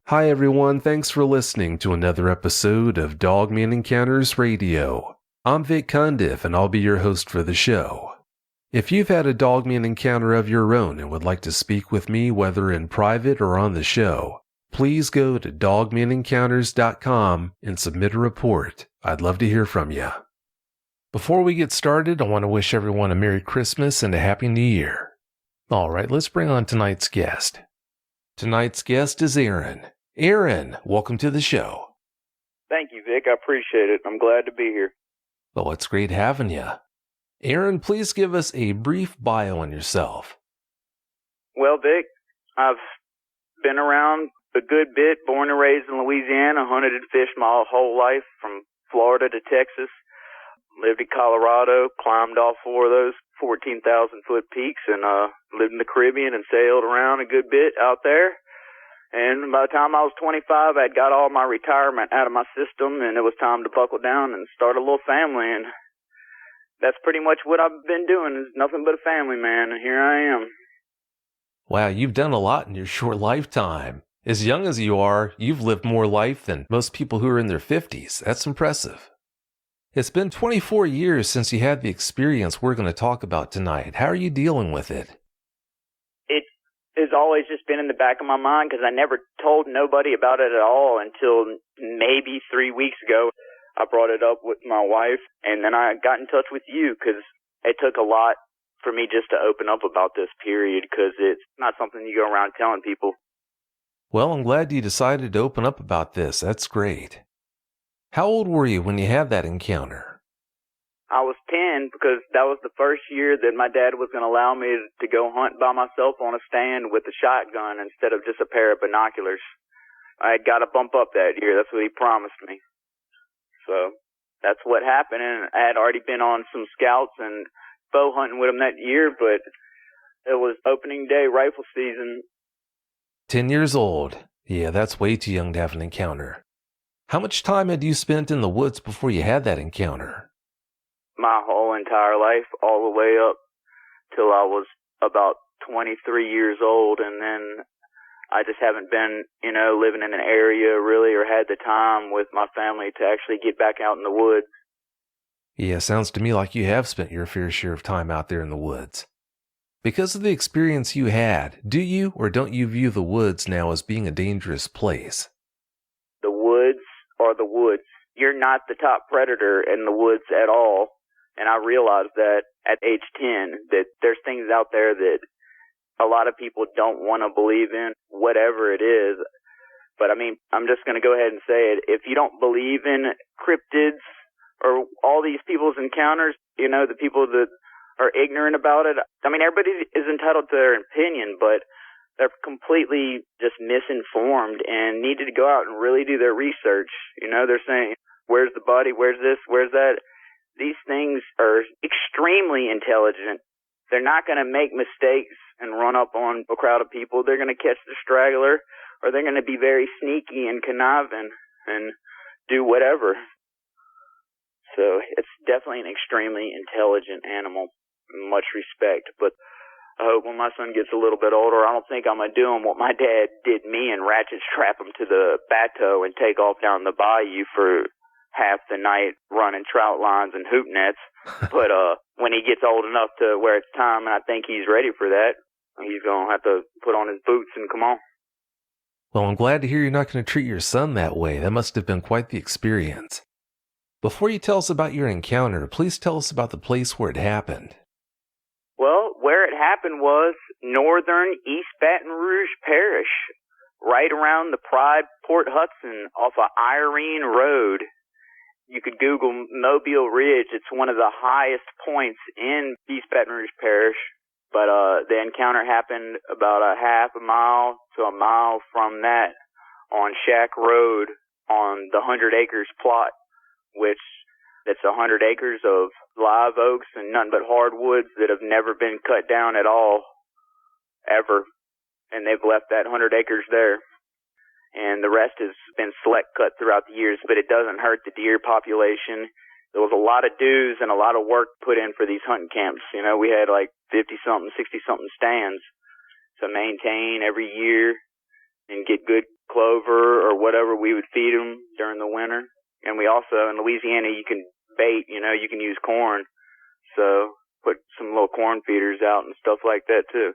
Hi everyone, thanks for listening to another episode of Dogman Encounters Radio. I'm Vic Cundiff and I'll be your host for the show. If you've had a Dogman encounter of your own and would like to speak with me whether in private or on the show, please go to dogmanencounters.com and submit a report. I'd love to hear from you. Before we get started, I want to wish everyone a Merry Christmas and a Happy New Year. Alright, let's bring on tonight's guest. Tonight's guest is Aaron. Aaron, welcome to the show. Thank you, Vic. I appreciate it. I'm glad to be here. Well, it's great having you. Aaron, please give us a brief bio on yourself. Well, Vic, I've been around a good bit, born and raised in Louisiana, hunted and fished my whole life from Florida to Texas. Lived in Colorado, climbed all four of those 14,000-foot peaks, and lived in the Caribbean and sailed around a good bit out there. And by the time I was 25, I'd got all my retirement out of my system, and it was time to buckle down and start a little family. And that's pretty much what I've been doing, is nothing but a family man, and here I am. Wow, you've done a lot in your short lifetime. As young as you are, you've lived more life than most people who are in their 50s. That's impressive. It's been 24 years since you had the experience we're going to talk about tonight. How are you dealing with it? It's always just been in the back of my mind because I never told nobody about it at all until maybe 3 weeks ago. I brought it up with my wife, and then I got in touch with you because it took a lot for me just to open up about this period because it's not something you go around telling people. Well, I'm glad you decided to open up about this. That's great. How old were you when you had that encounter? I was 10 because that was the first year that my dad was going to allow me to go hunt by myself on a stand with a shotgun instead of just a pair of binoculars. I had got a bump up that year. That's what he promised me. So that's what happened. And I had already been on some scouts and bow hunting with him that year, but it was opening day rifle season. 10 years old. Yeah, that's way too young to have an encounter. How much time had you spent in the woods before you had that encounter? My whole entire life, all the way up till I was about 23 years old, and then I just haven't been, living in an area really or had the time with my family to actually get back out in the woods. Yeah, sounds to me like you have spent your fair share of time out there in the woods. Because of the experience you had, do you or don't you view the woods now as being a dangerous place? The woods are the woods. You're not the top predator in the woods at all. And I realized that at age 10, that there's things out there that a lot of people don't want to believe in, whatever it is. But I mean, I'm just going to go ahead and say it. If you don't believe in cryptids or all these people's encounters, the people that are ignorant about it, I mean, everybody is entitled to their opinion, but they're completely just misinformed and needed to go out and really do their research. They're saying, where's the body? Where's this? Where's that? These things are extremely intelligent. They're not going to make mistakes and run up on a crowd of people. They're going to catch the straggler, or they're going to be very sneaky and conniving and do whatever. So it's definitely an extremely intelligent animal. Much respect. But I hope when my son gets a little bit older, I don't think I'm going to do him what my dad did me and ratchet strap him to the bateau and take off down the bayou for half the night running trout lines and hoop nets. But when he gets old enough to where it's time, and I think he's ready for that, he's going to have to put on his boots and come on. Well, I'm glad to hear you're not going to treat your son that way. That must have been quite the experience. Before you tell us about your encounter, please tell us about the place where it happened. Well, where it happened was northern East Baton Rouge Parish, right around the Pride Port Hudson off of Irene Road. You could Google Mobile Ridge. It's one of the highest points in East Baton Rouge Parish. But the encounter happened about a half a mile to a mile from that on Shack Road on the 100 acres plot, which it's 100 acres of live oaks and nothing but hardwoods that have never been cut down at all, ever. And they've left that 100 acres there. And the rest has been select cut throughout the years, but it doesn't hurt the deer population. There was a lot of dues and a lot of work put in for these hunting camps. We had like 50-something, 60-something stands to maintain every year. and get good clover or whatever we would feed them during the winter. And we also, in Louisiana, you can bait, you can use corn. So put some little corn feeders out and stuff like that too.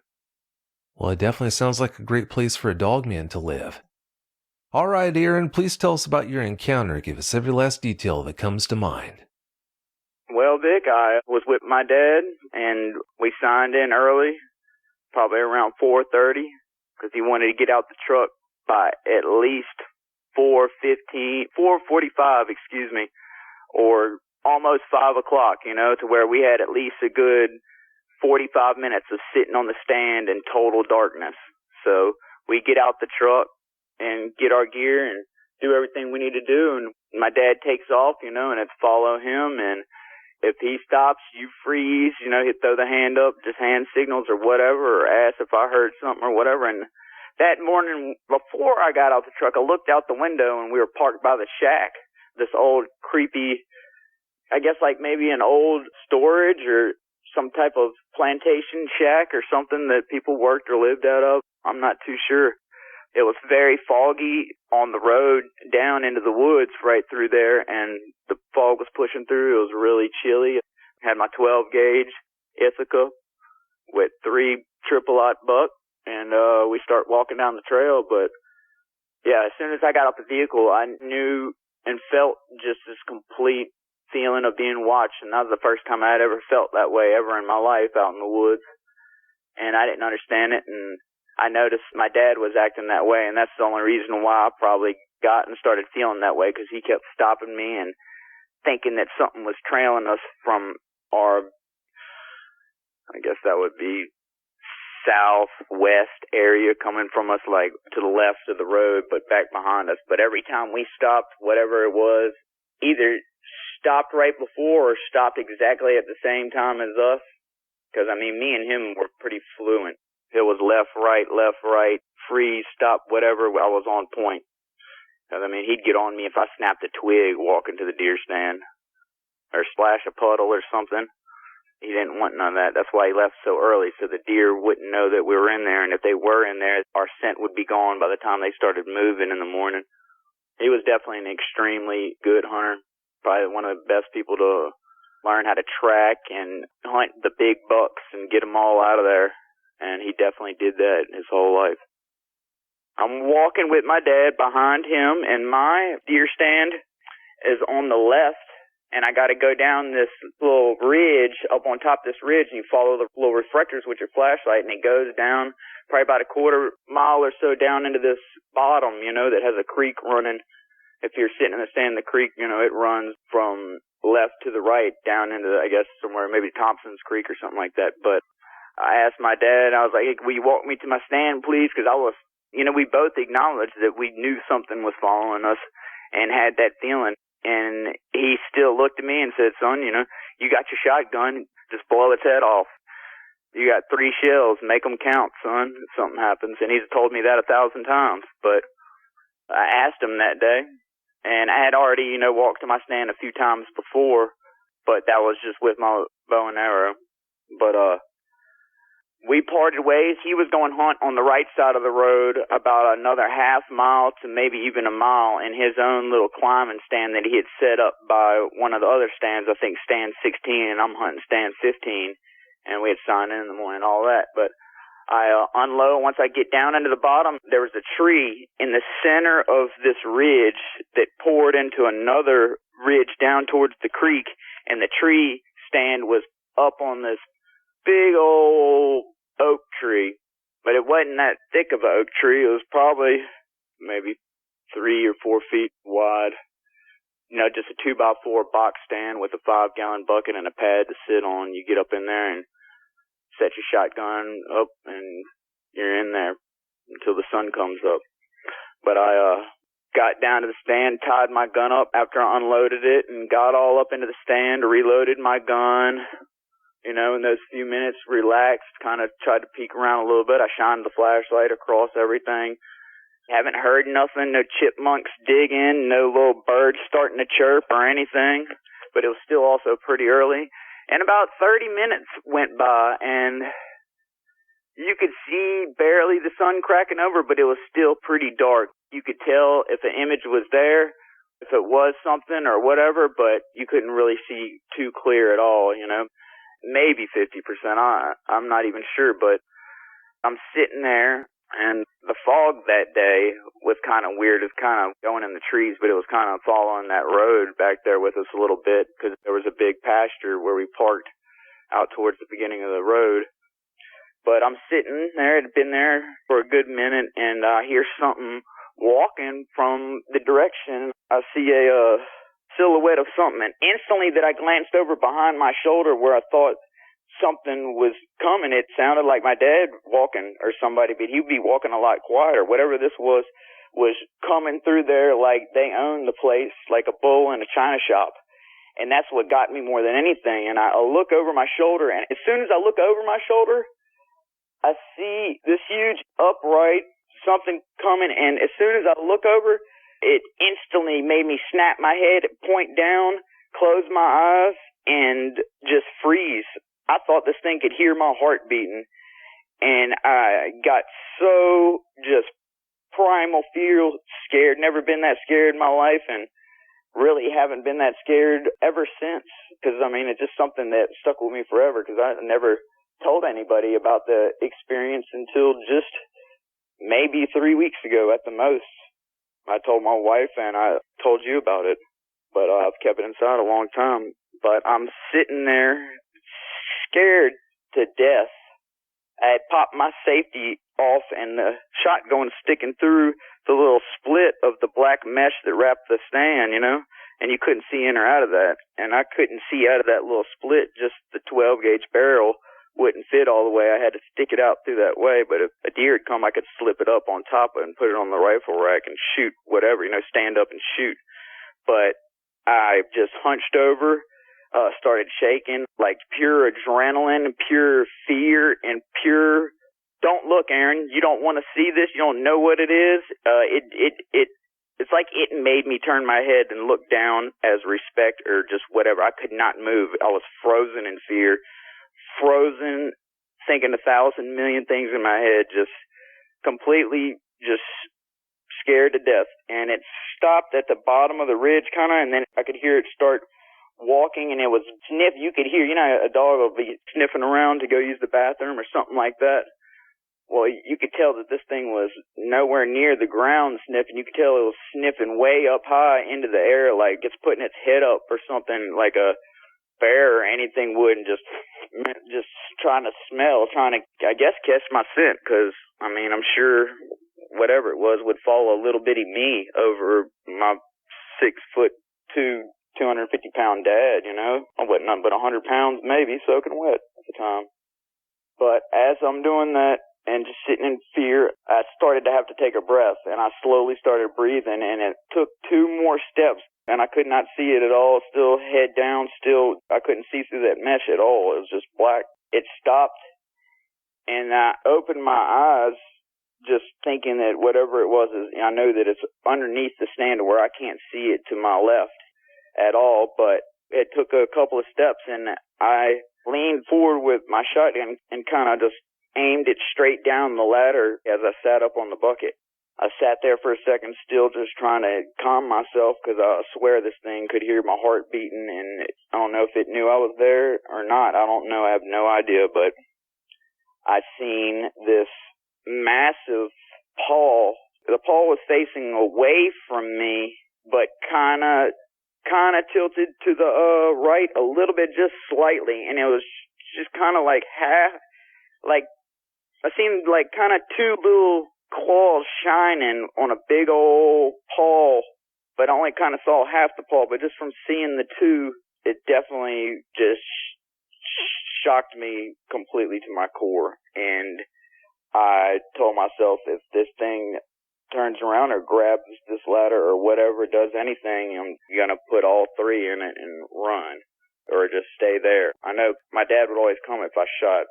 Well, it definitely sounds like a great place for a dogman to live. All right, Aaron, please tell us about your encounter. Give us every last detail that comes to mind. Well, Vic, I was with my dad, and we signed in early, probably around 4:30, because he wanted to get out the truck by at least 4:45, or almost 5 o'clock, to where we had at least a good 45 minutes of sitting on the stand in total darkness. So we get out the truck and get our gear and do everything we need to do. And my dad takes off, and it's follow him. And if he stops, you freeze, he'd throw the hand up, just hand signals or whatever, or ask if I heard something or whatever. And that morning, before I got out the truck, I looked out the window and we were parked by the shack. This old creepy, I guess like maybe an old storage or some type of plantation shack or something that people worked or lived out of. I'm not too sure. It was very foggy on the road down into the woods right through there, and the fog was pushing through. It was really chilly. I had my 12 gauge Ithaca with 3 triple-aught buck, and we start walking down the trail. But yeah, as soon as I got out the vehicle, I knew and felt just this complete feeling of being watched, and that was the first time I had ever felt that way ever in my life out in the woods. And I didn't understand it, and I noticed my dad was acting that way, and that's the only reason why I probably got and started feeling that way, because he kept stopping me and thinking that something was trailing us from our, I guess that would be southwest area, coming from us like to the left of the road, but back behind us. But every time we stopped, whatever it was, either stopped right before or stopped exactly at the same time as us, because, me and him were pretty fluent. It was left, right, freeze, stop, whatever. I was on point. Because, he'd get on me if I snapped a twig walking to the deer stand or splash a puddle or something. He didn't want none of that. That's why he left so early, so the deer wouldn't know that we were in there. And if they were in there, our scent would be gone by the time they started moving in the morning. He was definitely an extremely good hunter. Probably one of the best people to learn how to track and hunt the big bucks and get them all out of there. And he definitely did that his whole life. I'm walking with my dad behind him, and my deer stand is on the left, and I got to go down this little ridge, up on top of this ridge, and you follow the little reflectors with your flashlight, and it goes down probably about a quarter mile or so down into this bottom, that has a creek running. If you're sitting in the stand, the creek, it runs from left to the right down into, I guess, somewhere, maybe Thompson's Creek or something like that. But I asked my dad, I was like, hey, will you walk me to my stand, please? Because I was, we both acknowledged that we knew something was following us and had that feeling. And he still looked at me and said, son, you got your shotgun, just blow its head off. You got 3 shells, make them count, son, if something happens. And he's told me that 1,000 times. But I asked him that day, and I had already, walked to my stand a few times before, but that was just with my bow and arrow. But, we parted ways. He was going hunt on the right side of the road about another half mile to maybe even a mile in his own little climbing stand that he had set up by one of the other stands, I think stand 16, and I'm hunting stand 15, and we had signed in the morning, all that. But I unload. Once I get down into the bottom, there was a tree in the center of this ridge that poured into another ridge down towards the creek, and the tree stand was up on this big old oak tree, but it wasn't that thick of an oak tree. It was probably maybe 3 or 4 feet wide. Just a 2x4 box stand with a 5-gallon bucket and a pad to sit on. You get up in there and set your shotgun up, and you're in there until the sun comes up. But I got down to the stand, tied my gun up after I unloaded it, and got all up into the stand, reloaded my gun. In those few minutes, relaxed, kind of tried to peek around a little bit. I shined the flashlight across everything. Haven't heard nothing, no chipmunks digging, no little birds starting to chirp or anything, but it was still also pretty early. And about 30 minutes went by, and you could see barely the sun cracking over, but it was still pretty dark. You could tell if an image was there, if it was something or whatever, but you couldn't really see too clear at all, you know. Maybe 50%. I'm not even sure, but I'm sitting there, and the fog that day was kind of weird. It was kind of going in the trees, but it was kind of following that road back there with us a little bit because there was a big pasture where we parked out towards the beginning of the road. But I'm sitting there, had been there for a good minute, and I hear something walking from the direction. I see a silhouette of something, and instantly that I glanced over behind my shoulder where I thought something was coming. It sounded like my dad walking or somebody, but he'd be walking a lot quieter. Whatever this was coming through there like they owned the place, like a bull in a china shop. And that's what got me more than anything. And I look over my shoulder, and as soon as I look over my shoulder, I see this huge upright something coming, and as soon as I look over, it instantly made me snap my head, point down, close my eyes, and just freeze. I thought this thing could hear my heart beating, and I got so just primal fear, scared. Never been that scared in my life, and really haven't been that scared ever since, because, I mean, it's just something that stuck with me forever, because I never told anybody about the experience until just maybe 3 weeks ago at the most. I told my wife and I told you about it, but I've kept it inside a long time. But I'm sitting there scared to death. I had popped my safety off and the shotgun sticking through the little split of the black mesh that wrapped the stand, you know, and you couldn't see in or out of that. And I couldn't see out of that little split, just the 12-gauge barrel wouldn't fit all the way. I had to stick it out through that way, but if a deer had come, I could slip it up on top of it and put it on the rifle rack and shoot whatever, you know, stand up and shoot. But I just hunched over, started shaking, like pure adrenaline, pure fear, and pure, don't look, Aaron, you don't want to see this, you don't know what it is. It's like it made me turn my head and look down as respect or just whatever. I could not move. I was frozen in fear. Frozen, thinking 1,000 million things in my head, just completely just scared to death. And it stopped at the bottom of the ridge kind of, and then I could hear it start walking, and it was sniff. You could hear, you know, a dog will be sniffing around to go use the bathroom or something like that. Well, you could tell that this thing was nowhere near the ground sniffing. You could tell it was sniffing way up high into the air, like it's putting its head up or something, like a bear or anything would, and just trying to smell, trying to, I guess, catch my scent, because, I mean, I'm sure whatever it was would follow a little bitty me over my 6'2", 250-pound dad, you know? I wasn't nothing but 100 pounds maybe soaking wet at the time. But as I'm doing that and just sitting in fear, I started to have to take a breath, and I slowly started breathing, and it took 2 more steps. And I could not see it at all, still head down, still, I couldn't see through that mesh at all. It was just black. It stopped, and I opened my eyes just thinking that whatever it was, I know that it's underneath the stand where I can't see it to my left at all, but it took a couple of steps, and I leaned forward with my shotgun and kind of just aimed it straight down the ladder as I sat up on the bucket. I sat there for a second, still just trying to calm myself, because I swear this thing could hear my heart beating, and I don't know if it knew I was there or not. I don't know. I have no idea, but I seen this massive paw. The paw was facing away from me, but kind of tilted to the right a little bit, just slightly, and it was just kind of like half, like I seen like kind of 2 little claws shining on a big old paw, but I only kind of saw half the paw, but just from seeing the 2, it definitely just shocked me completely to my core. And I told myself, if this thing turns around or grabs this ladder or whatever, does anything, I'm going to put all 3 in it and run, or just stay there. I know my dad would always come if I shot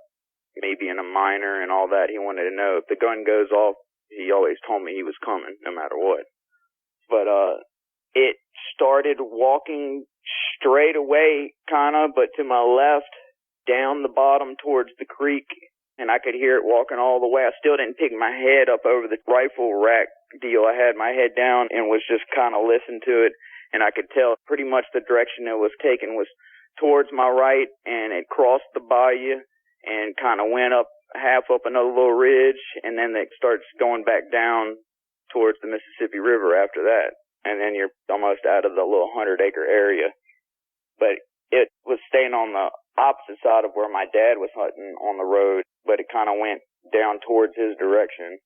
maybe in a minor and all that. He wanted to know if the gun goes off, he always told me he was coming no matter what. But it started walking straight away, kind of, but to my left, down the bottom towards the creek, and I could hear it walking all the way. I still didn't pick my head up over the rifle rack deal. I had my head down and was just kind of listening to it, and I could tell pretty much the direction it was taking was towards my right, and it crossed the bayou and kind of went up half up another little ridge, and then it starts going back down towards the Mississippi River after that, and then you're almost out of the little 100-acre area. But it was staying on the opposite side of where my dad was hunting on the road, but it kind of went down towards his direction.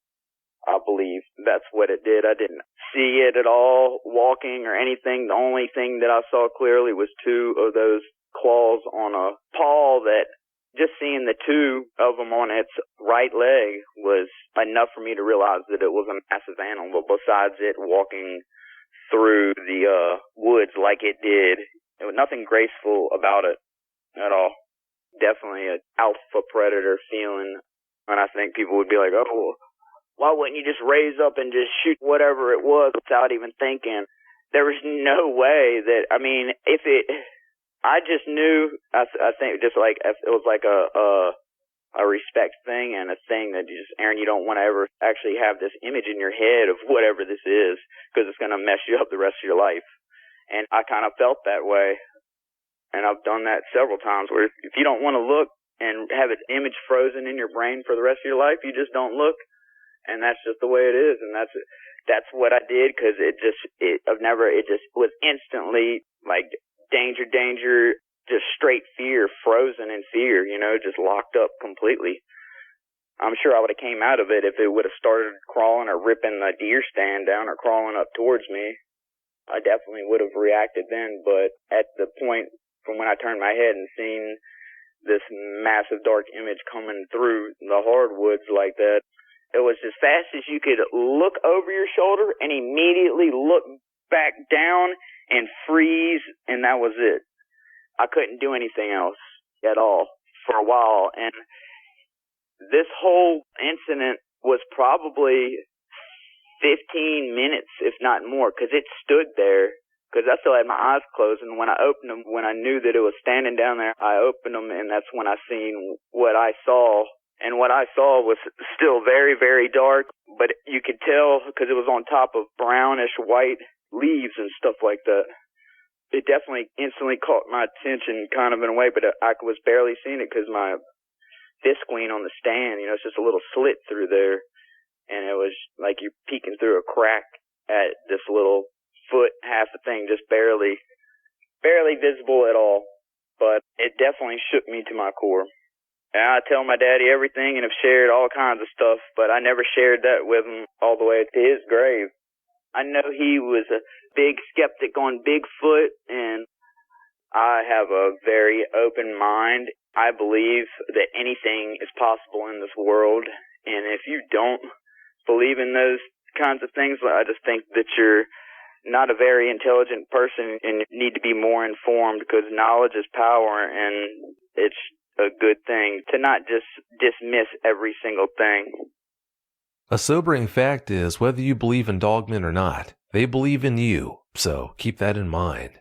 I believe that's what it did. I didn't see it at all walking or anything. The only thing that I saw clearly was two of those claws on a paw that just seeing the two of them on its right leg was enough for me to realize that it was a massive animal. Besides it walking through the woods like it did, there was nothing graceful about it at all. Definitely an alpha predator feeling. And I think people would be like, oh, why wouldn't you just raise up and just shoot whatever it was without even thinking? There was no way that, I mean, if it, I just knew, I think just like, it was like a respect thing and a thing that you just, Aaron, you don't want to ever actually have this image in your head of whatever this is, because it's going to mess you up the rest of your life. And I kind of felt that way. And I've done that several times where if you don't want to look and have an image frozen in your brain for the rest of your life, you just don't look. And that's just the way it is. And that's what I did, because it just was instantly like danger, just straight fear, frozen in fear, just locked up completely. I'm sure I would have came out of it if it would have started crawling or ripping the deer stand down or crawling up towards me. I definitely would have reacted then, but at the point from when I turned my head and seen this massive dark image coming through the hardwoods like that, it was as fast as you could look over your shoulder and immediately look back down and freeze, and that was it. I couldn't do anything else at all for a while, and this whole incident was probably 15 minutes, if not more, because it stood there, because I still had my eyes closed, and when I opened them, when I knew that it was standing down there, I opened them, and that's when I seen what I saw. And what I saw was still very, very dark, but you could tell because it was on top of brownish white leaves and stuff like that. It definitely instantly caught my attention kind of in a way, but I was barely seeing it because my visqueen on the stand, it's just a little slit through there. And it was like you're peeking through a crack at this little foot, half a thing, just barely visible at all. But it definitely shook me to my core. And I tell my daddy everything and have shared all kinds of stuff, but I never shared that with him all the way to his grave. I know he was a big skeptic on Bigfoot, and I have a very open mind. I believe that anything is possible in this world, and if you don't believe in those kinds of things, I just think that you're not a very intelligent person and need to be more informed, because knowledge is power, and it's a good thing to not just dismiss every single thing. A sobering fact is, whether you believe in Dogman or not, they believe in you, so keep that in mind.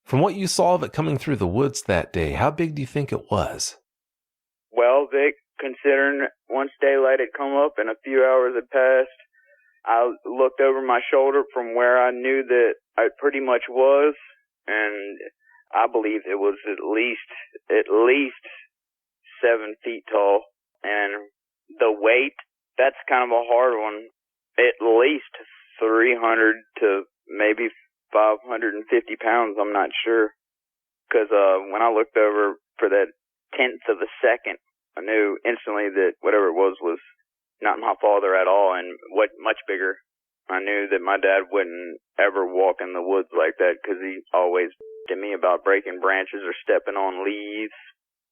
From what you saw of it coming through the woods that day, how big do you think it was? Well, Vic, considering once daylight had come up and a few hours had passed, I looked over my shoulder from where I knew that I pretty much was, and I believe it was at least 7 feet tall. And the weight, that's kind of a hard one. At least 300 to maybe 550 pounds, I'm not sure. Because when I looked over for that tenth of a second, I knew instantly that whatever it was not my father at all, and much bigger. I knew that my dad wouldn't ever walk in the woods like that, because he always to me about breaking branches or stepping on leaves.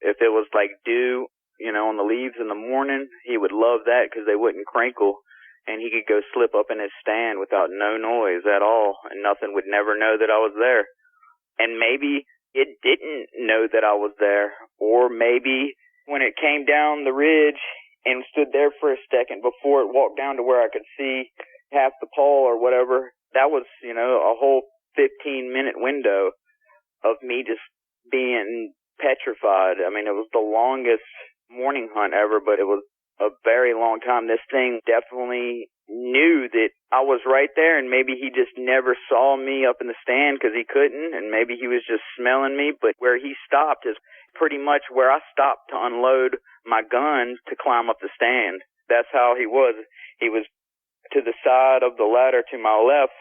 If it was like dew, on the leaves in the morning, he would love that because they wouldn't crinkle, and he could go slip up in his stand without no noise at all, and nothing would never know that I was there. And maybe it didn't know that I was there, or maybe when it came down the ridge and stood there for a second before it walked down to where I could see half the pole or whatever, that was, a whole 15-minute window of me just being petrified. I mean, it was the longest morning hunt ever, but it was a very long time. This thing definitely knew that I was right there, and maybe he just never saw me up in the stand because he couldn't, and maybe he was just smelling me. But where he stopped is pretty much where I stopped to unload my gun to climb up the stand. That's how he was. He was to the side of the ladder to my left,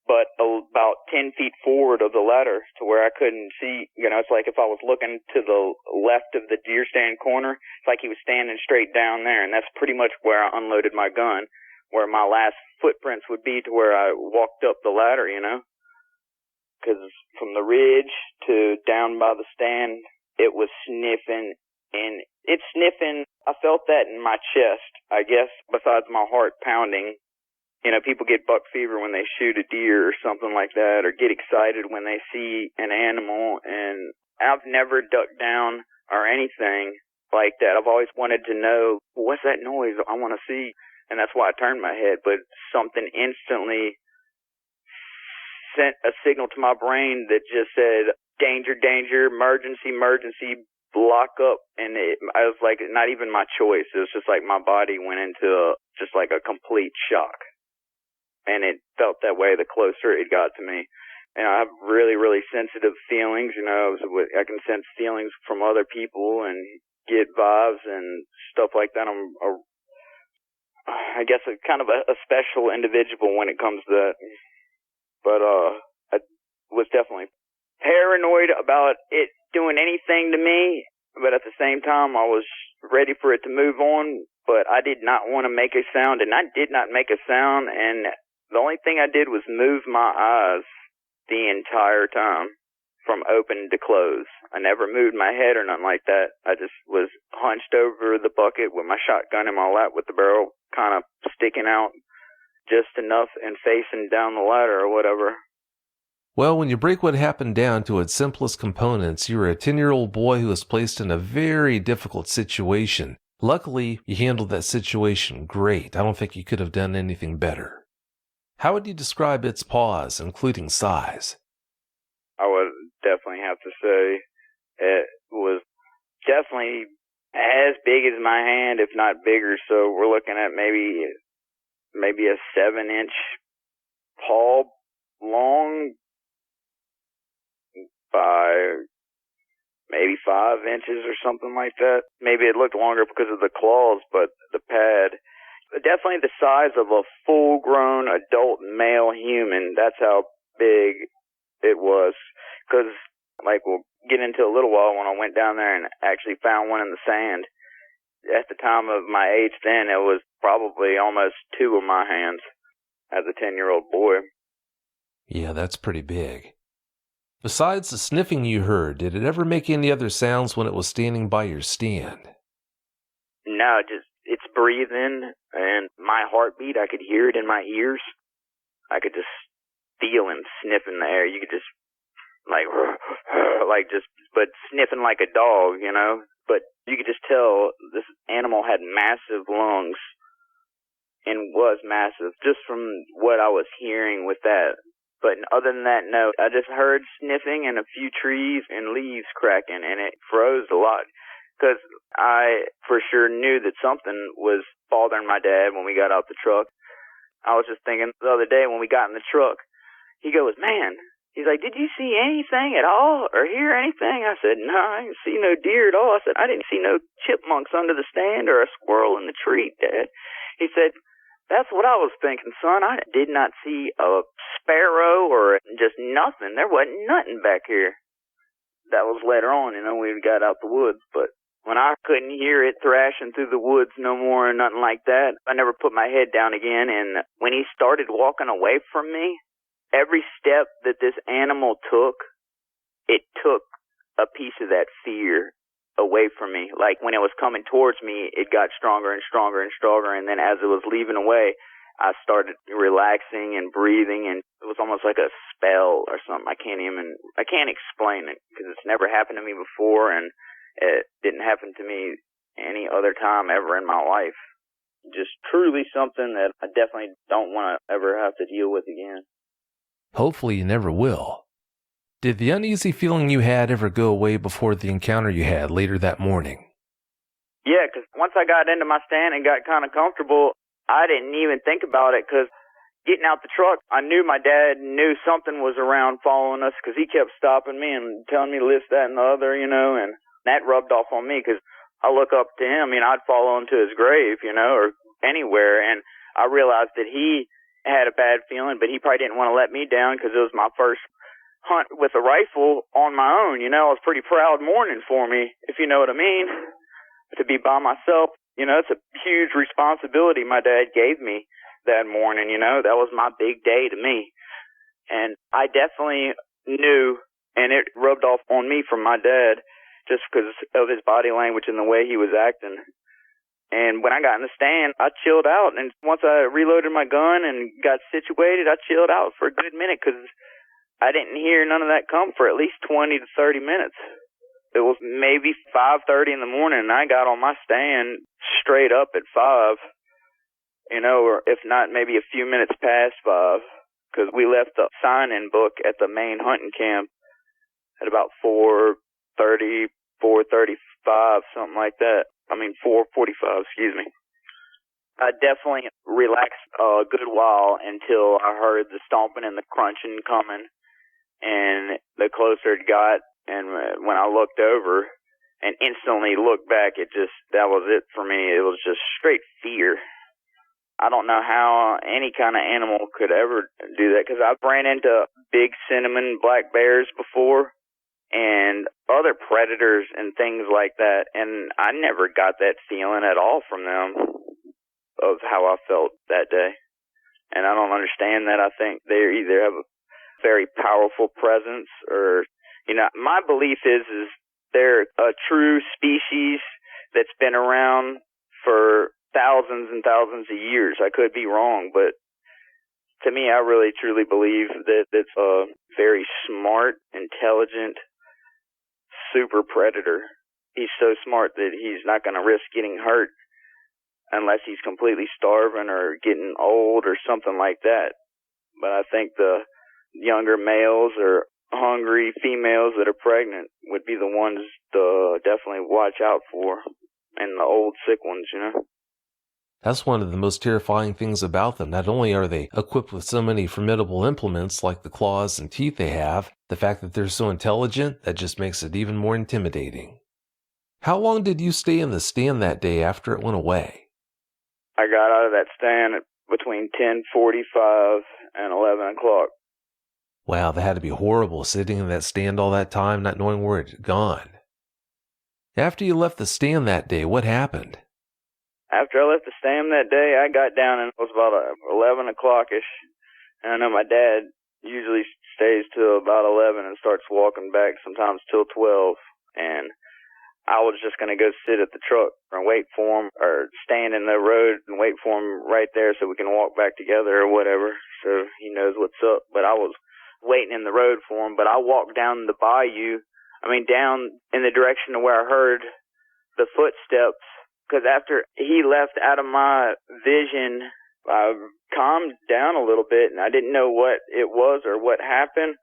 but about 10 feet forward of the ladder to where I couldn't see. You know, it's like if I was looking to the left of the deer stand corner, it's like he was standing straight down there, and that's pretty much where I unloaded my gun, where my last footprints would be to where I walked up the ladder, you know? Because from the ridge to down by the stand, it was sniffing, and it's sniffing. I felt that in my chest, I guess, besides my heart pounding. You know, people get buck fever when they shoot a deer or something like that, or get excited when they see an animal, and I've never ducked down or anything like that. I've always wanted to know, what's that noise? I want to see, and that's why I turned my head, but something instantly sent a signal to my brain that just said, danger, danger, emergency, emergency, block up, and I was like, not even my choice. It was just like my body went into just like a complete shock. And it felt that way the closer it got to me. And I have really, really sensitive feelings. You know, I can sense feelings from other people and get vibes and stuff like that. I guess, a kind of a special individual when it comes to that. But I was definitely paranoid about it doing anything to me. But at the same time, I was ready for it to move on. But I did not want to make a sound, and I did not make a sound. And the only thing I did was move my eyes the entire time from open to close. I never moved my head or nothing like that. I just was hunched over the bucket with my shotgun in my lap with the barrel kind of sticking out just enough and facing down the ladder or whatever. Well, when you break what happened down to its simplest components, you were a 10-year-old boy who was placed in a very difficult situation. Luckily, you handled that situation great. I don't think you could have done anything better. How would you describe its paws, including size? I would definitely have to say it was definitely as big as my hand, if not bigger. So we're looking at maybe a 7-inch paw long by maybe 5 inches or something like that. Maybe it looked longer because of the claws, but the pad, definitely the size of a full-grown adult male human. That's how big it was. Because, like, we'll get into a little while when I went down there and actually found one in the sand. At the time of my age then, it was probably almost 2 of my hands as a 10-year-old boy. Yeah, that's pretty big. Besides the sniffing you heard, did it ever make any other sounds when it was standing by your stand? No, just it's breathing, and my heartbeat, I could hear it in my ears. I could just feel him sniffing the air. You could just, but sniffing like a dog, you know? But you could just tell this animal had massive lungs and was massive just from what I was hearing with that. But other than that, no. I just heard sniffing and a few trees and leaves cracking, and it froze a lot. Because I for sure knew that something was bothering my dad when we got out the truck. I was just thinking the other day when we got in the truck, he goes, man, he's like, did you see anything at all or hear anything? I said, no, I didn't see no deer at all. I said, I didn't see no chipmunks under the stand or a squirrel in the tree, Dad. He said, that's what I was thinking, son. I did not see a sparrow or just nothing. There wasn't nothing back here. That was later on, you know, we got out the woods. But when I couldn't hear it thrashing through the woods no more or nothing like that, I never put my head down again. And when he started walking away from me, every step that this animal took, it took a piece of that fear away from me. Like when it was coming towards me, it got stronger and stronger and stronger. And then as it was leaving away, I started relaxing and breathing, and it was almost like a spell or something. I can't explain it because it's never happened to me before, and it didn't happen to me any other time ever in my life. Just truly something that I definitely don't want to ever have to deal with again. Hopefully you never will. Did the uneasy feeling you had ever go away before the encounter you had later that morning? Yeah, because once I got into my stand and got kind of comfortable, I didn't even think about it because getting out the truck, I knew my dad knew something was around following us because he kept stopping me and telling me this, that, and the other, and that rubbed off on me because I look up to him. I'd follow him to his grave, or anywhere, and I realized that he had a bad feeling, but he probably didn't want to let me down because it was my first hunt with a rifle on my own. It was a pretty proud morning for me, if you know what I mean, to be by myself. It's a huge responsibility my dad gave me that morning. That was my big day to me. And I definitely knew, and it rubbed off on me from my dad just because of his body language and the way he was acting. And when I got in the stand, I chilled out. And once I reloaded my gun and got situated, I chilled out for a good minute because I didn't hear none of that come for at least 20 to 30 minutes. It was maybe 5:30 in the morning, and I got on my stand straight up at 5, or if not, maybe a few minutes past 5, because we left the sign-in book at the main hunting camp at about 4:30, 4:35, something like that. 4:45, excuse me. I definitely relaxed a good while until I heard the stomping and the crunching coming, and the closer it got, and when I looked over and instantly looked back, that was it for me. It was just straight fear. I don't know how any kind of animal could ever do that, because I've ran into big cinnamon black bears before and other predators and things like that, and I never got that feeling at all from them of how I felt that day. And I don't understand that. I think they either have a very powerful presence or, my belief is they're a true species that's been around for thousands and thousands of years. I could be wrong, but to me, I really truly believe that it's a very smart, intelligent, super predator. He's so smart that he's not going to risk getting hurt unless he's completely starving or getting old or something like that. But I think the younger males or hungry females that are pregnant would be the ones to definitely watch out for, and the old sick ones, That's one of the most terrifying things about them. Not only are they equipped with so many formidable implements like the claws and teeth they have, the fact that they're so intelligent, that just makes it even more intimidating. How long did you stay in the stand that day after it went away? I got out of that stand at between 10:45 and 11 o'clock. Wow, that had to be horrible, sitting in that stand all that time, not knowing where it had gone. After you left the stand that day, what happened? After I left the stand that day, I got down and it was about 11 o'clock-ish. And I know my dad usually stays till about 11 and starts walking back sometimes till 12. And I was just going to go sit at the truck and wait for him, or stand in the road and wait for him right there so we can walk back together or whatever, so he knows what's up. But I was waiting in the road for him. But I walked down the bayou, down in the direction of where I heard the footsteps, because after he left out of my vision, I calmed down a little bit, and I didn't know what it was or what happened,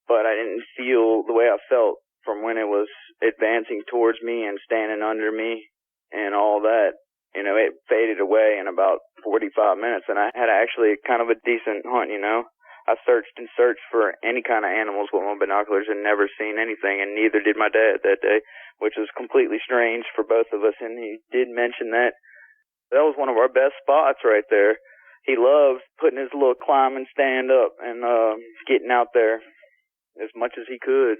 but I didn't feel the way I felt from when it was advancing towards me and standing under me and all that. It faded away in about 45 minutes, and I had actually kind of a decent hunt, I searched and searched for any kind of animals with my binoculars and never seen anything, and neither did my dad that day, which was completely strange for both of us, and he did mention that. That was one of our best spots right there. He loved putting his little climbing stand up and getting out there as much as he could.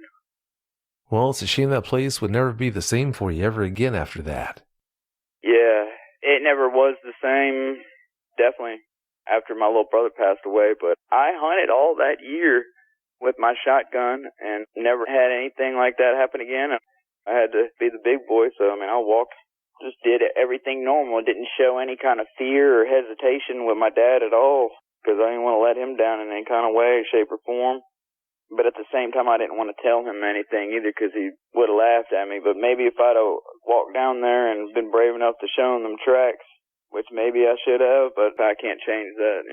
Well, it's a shame that place would never be the same for you ever again after that. Yeah, it never was the same, definitely, after my little brother passed away. But I hunted all that year with my shotgun and never had anything like that happen again. I had to be the big boy, so, I walked, just did everything normal. Didn't show any kind of fear or hesitation with my dad at all, because I didn't want to let him down in any kind of way, shape, or form. But at the same time, I didn't want to tell him anything either, because he would have laughed at me. But maybe if I'd have walked down there and been brave enough to show him them tracks, which maybe I should have, but I can't change that,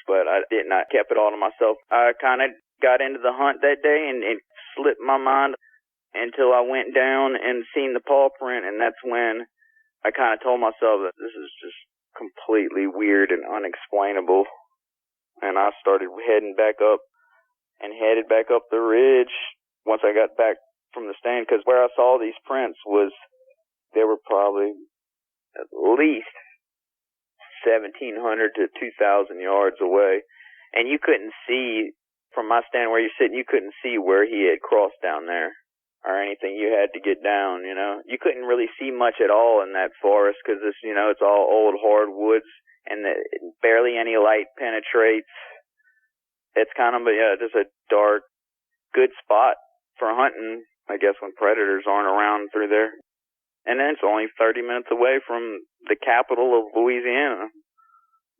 But I did not kept it all to myself. I kind of got into the hunt that day, and it slipped my mind until I went down and seen the paw print, and that's when I kind of told myself that this is just completely weird and unexplainable. And I started headed back up the ridge once I got back from the stand, because where I saw these prints they were probably at least 1,700 to 2,000 yards away. And you couldn't see, from my stand where you're sitting, you couldn't see where he had crossed down there or anything. You had to get down, you know. You couldn't really see much at all in that forest because it's all old hardwoods and barely any light penetrates. It's kind of just a dark, good spot for hunting, I guess, when predators aren't around through there. And then it's only 30 minutes away from the capital of Louisiana,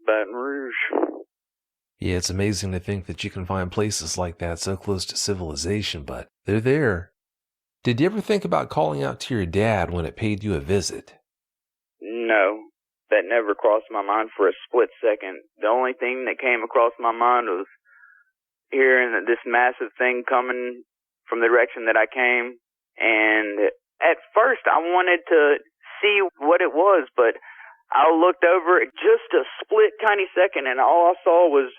Baton Rouge. Yeah, it's amazing to think that you can find places like that so close to civilization, but they're there. Did you ever think about calling out to your dad when it paid you a visit? No, that never crossed my mind for a split second. The only thing that came across my mind was hearing this massive thing coming from the direction that I came, and at first I wanted to see what it was, but I looked over just a split tiny second, and all I saw was,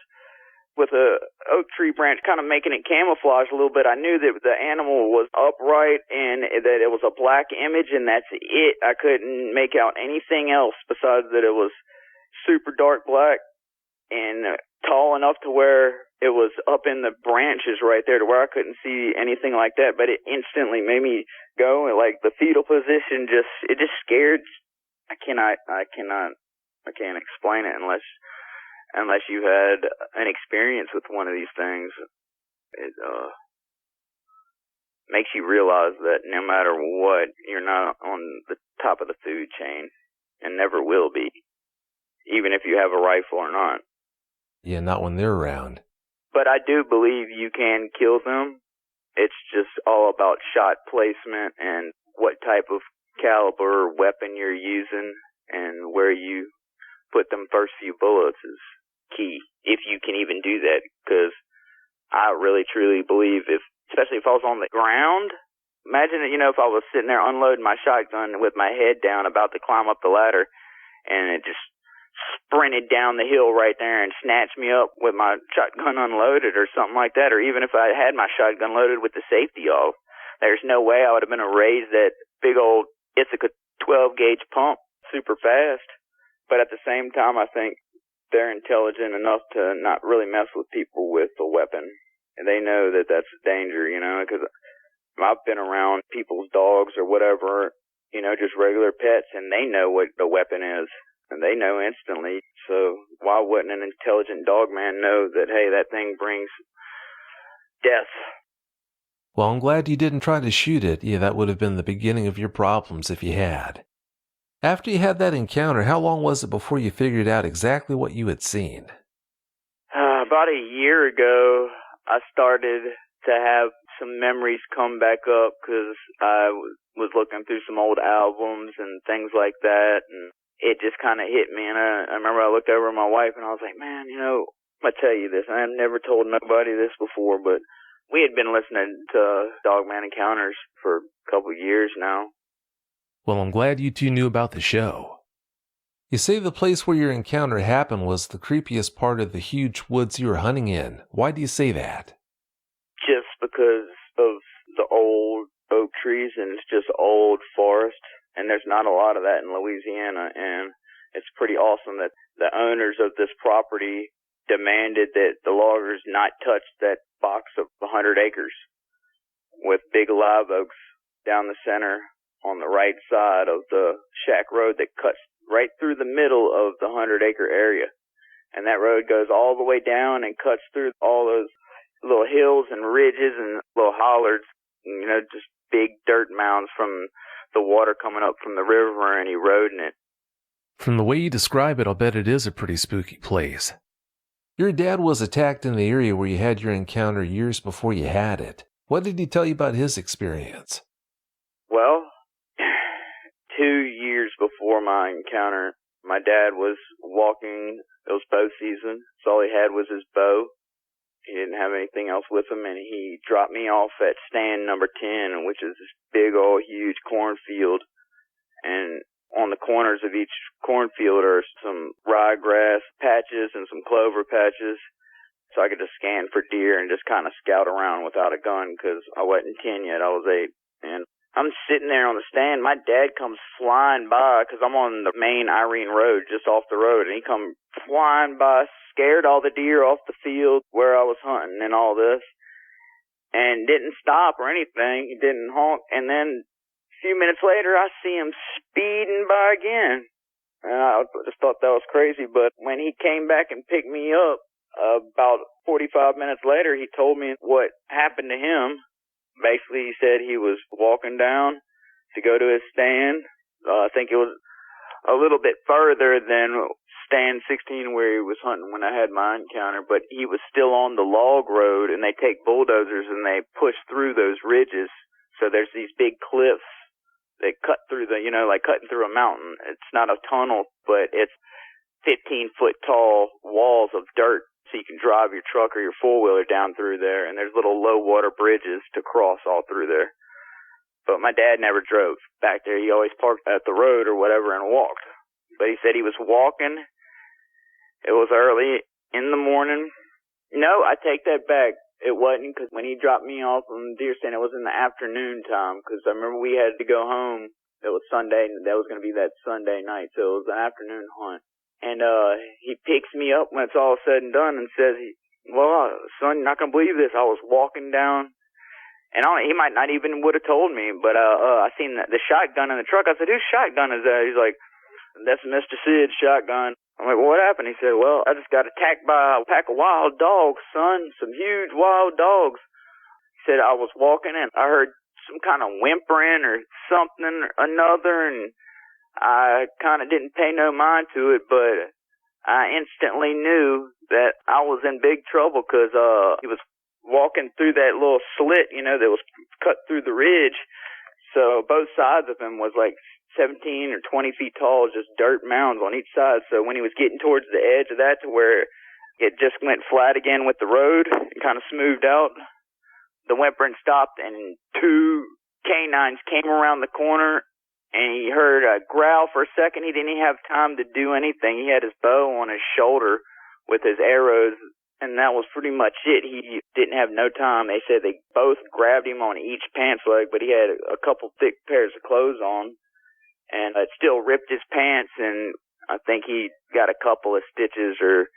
with a oak tree branch kind of making it camouflage a little bit, I knew that the animal was upright and that it was a black image, and that's it. I couldn't make out anything else besides that it was super dark black and tall enough to where it was up in the branches right there to where I couldn't see anything like that. But it instantly made me go, like the fetal position just scared. I can't explain it unless you had an experience with one of these things. It makes you realize that no matter what, you're not on the top of the food chain and never will be, even if you have a rifle or not. Yeah, not when they're around. But I do believe you can kill them. It's just all about shot placement and what type of caliber weapon you're using and where you put them first few bullets is key, if you can even do that. Because I really truly believe, especially if I was on the ground, imagine if I was sitting there unloading my shotgun with my head down about to climb up the ladder and it just sprinted down the hill right there and snatched me up with my shotgun unloaded or something like that, or even if I had my shotgun loaded with the safety off, there's no way I would have been able to raise that big old Ithaca 12 gauge pump super fast. But at the same time, I think they're intelligent enough to not really mess with people with a weapon. And they know that that's a danger, because I've been around people's dogs or whatever, just regular pets, and they know what the weapon is. And they know instantly. So why wouldn't an intelligent dogman know that, hey, that thing brings death? Well, I'm glad you didn't try to shoot it. Yeah, that would have been the beginning of your problems if you had. After you had that encounter, how long was it before you figured out exactly what you had seen? About a year ago, I started to have some memories come back up because I was looking through some old albums and things like that, and it just kind of hit me. And I remember I looked over at my wife and I was like, man, I'm going to tell you this. I have never told nobody this before, but we had been listening to Dogman Encounters for a couple of years now. Well, I'm glad you two knew about the show. You say the place where your encounter happened was the creepiest part of the huge woods you were hunting in. Why do you say that? Just because of the old oak trees, and it's just old forest. And there's not a lot of that in Louisiana, and it's pretty awesome that the owners of this property demanded that the loggers not touch that box of 100 acres with big live oaks down the center on the right side of the shack road that cuts right through the middle of the 100-acre area. And that road goes all the way down and cuts through all those little hills and ridges and little hollards, just big dirt mounds from the water coming up from the river and eroding it. From the way you describe it, I'll bet it is a pretty spooky place. Your dad was attacked in the area where you had your encounter years before you had it. What did he tell you about his experience? Well, 2 years before my encounter, my dad was walking. It was bow season, so all he had was his bow. He didn't have anything else with him, and he dropped me off at stand number 10, which is this big old huge cornfield. And on the corners of each cornfield are some ryegrass patches and some clover patches. So I could just scan for deer and just kind of scout around without a gun because I wasn't 10 yet. I was 8. And I'm sitting there on the stand. My dad comes flying by because I'm on the main Irene Road, just off the road. And he come flying by, scared all the deer off the field where I was hunting and all this. And didn't stop or anything. He didn't honk. And then a few minutes later, I see him speeding by again. And I just thought that was crazy. But when he came back and picked me up, about 45 minutes later, he told me what happened to him. Basically, he said he was walking down to go to his stand. I think it was a little bit further than stand 16 where he was hunting when I had my encounter, but he was still on the log road, and they take bulldozers and they push through those ridges. So there's these big cliffs that cut through the, like cutting through a mountain. It's not a tunnel, but it's 15-foot tall walls of dirt. So you can drive your truck or your four-wheeler down through there, and there's little low-water bridges to cross all through there. But my dad never drove back there. He always parked at the road or whatever and walked. But he said he was walking. It was early in the morning. No, I take that back. It wasn't, because when he dropped me off on the deer stand, it was in the afternoon time, because I remember we had to go home. It was Sunday, and that was going to be that Sunday night, so it was an afternoon hunt. And he picks me up when it's all said and done and says, well, son, you're not going to believe this. I was walking down, and he might not even would have told me, but I seen the shotgun in the truck. I said, whose shotgun is that? He's like, that's Mr. Sid's shotgun. I'm like, well, what happened? He said, well, I just got attacked by a pack of wild dogs, son, some huge wild dogs. He said, I was walking, and I heard some kind of whimpering or something or another, and I kind of didn't pay no mind to it, but I instantly knew that I was in big trouble because he was walking through that little slit, that was cut through the ridge. So both sides of him was like 17 or 20 feet tall, just dirt mounds on each side. So when he was getting towards the edge of that to where it just went flat again with the road and kind of smoothed out, the whimpering stopped and 2 canines came around the corner. And he heard a growl for a second. He didn't even have time to do anything. He had his bow on his shoulder with his arrows, and that was pretty much it. He didn't have no time. They said they both grabbed him on each pants leg, but he had a couple thick pairs of clothes on, and it still ripped his pants, and I think he got a couple of stitches or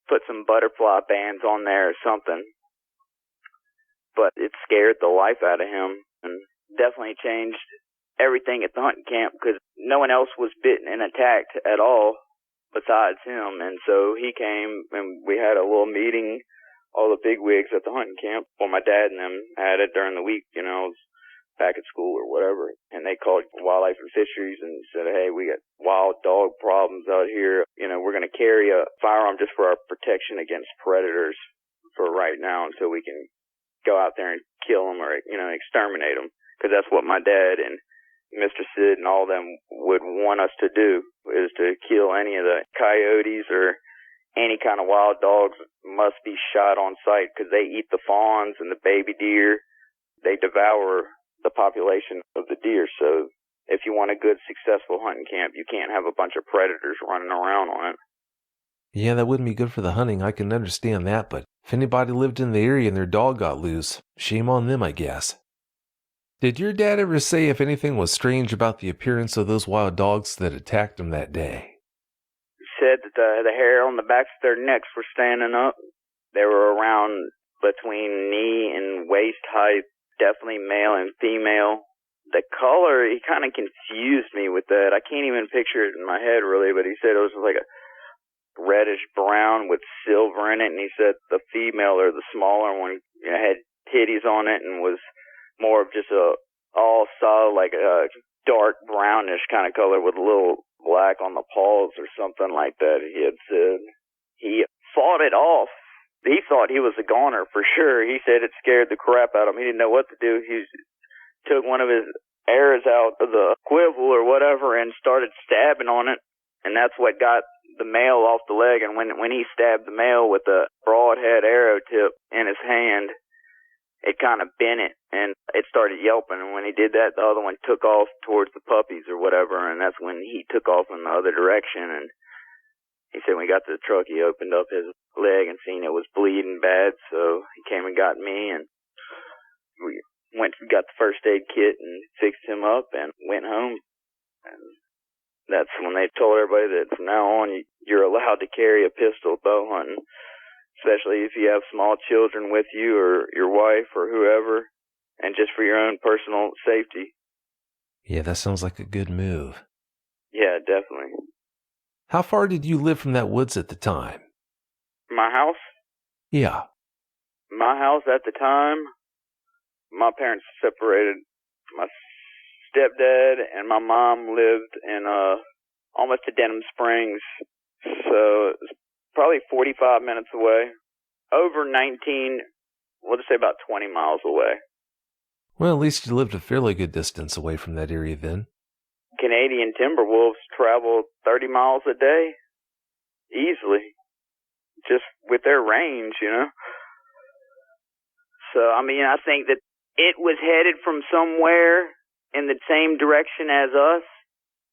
put some butterfly bands on there or something. But it scared the life out of him and definitely changed everything at the hunting camp because no one else was bitten and attacked at all besides him. And so he came and we had a little meeting, all the bigwigs at the hunting camp. Well, my dad and them had it during the week, I was back at school or whatever. And they called Wildlife and Fisheries and said, hey, we got wild dog problems out here. We're going to carry a firearm just for our protection against predators for right now until we can go out there and kill them or, exterminate them. Because that's what my dad and Mr. Sid and all them would want us to do, is to kill any of the coyotes or any kind of wild dogs. Must be shot on sight because they eat the fawns and the baby deer. They devour the population of the deer. So if you want a good, successful hunting camp, you can't have a bunch of predators running around on it. Yeah, that wouldn't be good for the hunting. I can understand that, but if anybody lived in the area and their dog got loose, shame on them, I guess. Did your dad ever say if anything was strange about the appearance of those wild dogs that attacked him that day? He said that the hair on the backs of their necks were standing up. They were around between knee and waist height, definitely male and female. The color, he kind of confused me with that. I can't even picture it in my head really, but he said it was like a reddish brown with silver in it, and he said the female or the smaller one had titties on it and was more of just all solid, like a dark brownish kind of color with a little black on the paws or something like that, he had said. He fought it off. He thought he was a goner for sure. He said it scared the crap out of him. He didn't know what to do. He took one of his arrows out of the quiver or whatever and started stabbing on it, and that's what got the male off the leg. And when he stabbed the male with a broadhead arrow tip in his hand, it kind of bent it, and it started yelping. And when he did that, the other one took off towards the puppies or whatever, and that's when he took off in the other direction. And he said when he got to the truck, he opened up his leg and seen it was bleeding bad, so he came and got me, and we went and got the first aid kit and fixed him up and went home. And that's when they told everybody that from now on you're allowed to carry a pistol bow hunting, especially if you have small children with you or your wife or whoever, and just for your own personal safety. Yeah, that sounds like a good move. Yeah, definitely. How far did you live from that woods at the time? My house? Yeah. My house at the time, my parents separated. My stepdad and my mom lived in almost to Denham Springs, so it's probably 45 minutes away. Over 19, we'll just say about 20 miles away. Well, at least you lived a fairly good distance away from that area then. Canadian timber wolves travel 30 miles a day, easily, just with their range, you know. So, I mean, I think that it was headed from somewhere in the same direction as us,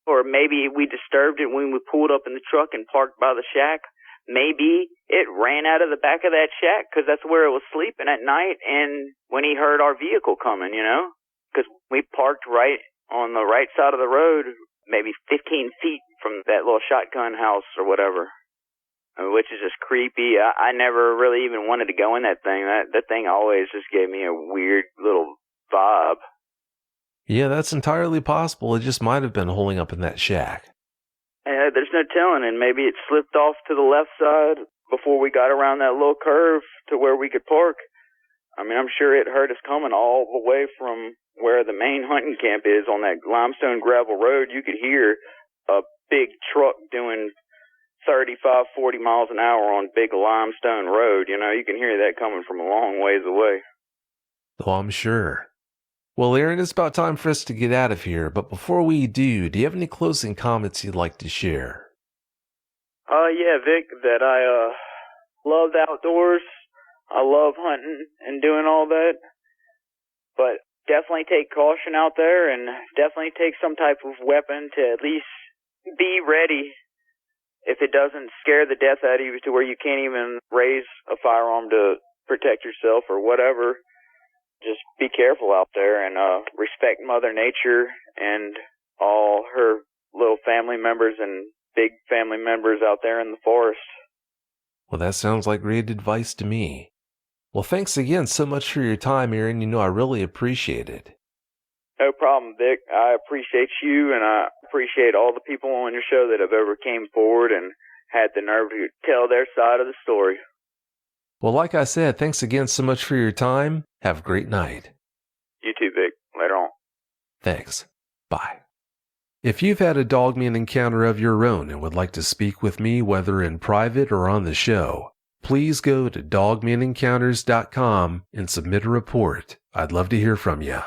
or maybe we disturbed it when we pulled up in the truck and parked by the shack. Maybe it ran out of the back of that shack because that's where it was sleeping at night, and when he heard our vehicle coming, you know, because we parked right on the right side of the road, maybe 15 feet from that little shotgun house or whatever, which is just creepy. I never really even wanted to go in that thing. That thing always just gave me a weird little vibe. Yeah, that's entirely possible. It just might have been holding up in that shack. There's no telling, and maybe it slipped off to the left side before we got around that little curve to where we could park. I mean, I'm sure it heard us coming all the way from where the main hunting camp is on that limestone gravel road. You could hear a big truck doing 35, 40 miles an hour on big limestone road. You know, you can hear that coming from a long ways away. Oh, I'm sure. Well, Aaron, it's about time for us to get out of here, but before we do you have any closing comments you'd like to share? Yeah, Vic, that I love the outdoors. I love hunting and doing all that, but definitely take caution out there, and definitely take some type of weapon to at least be ready if it doesn't scare the death out of you to where you can't even raise a firearm to protect yourself or whatever. Just be careful out there and respect Mother Nature and all her little family members and big family members out there in the forest. Well, that sounds like great advice to me. Well, thanks again so much for your time, Aaron. You know, I really appreciate it. No problem, Vic. I appreciate you, and I appreciate all the people on your show that have ever came forward and had the nerve to tell their side of the story. Well, like I said, thanks again so much for your time. Have a great night. You too, Vic. Later on. Thanks. Bye. If you've had a Dogman encounter of your own and would like to speak with me, whether in private or on the show, please go to dogmanencounters.com and submit a report. I'd love to hear from you.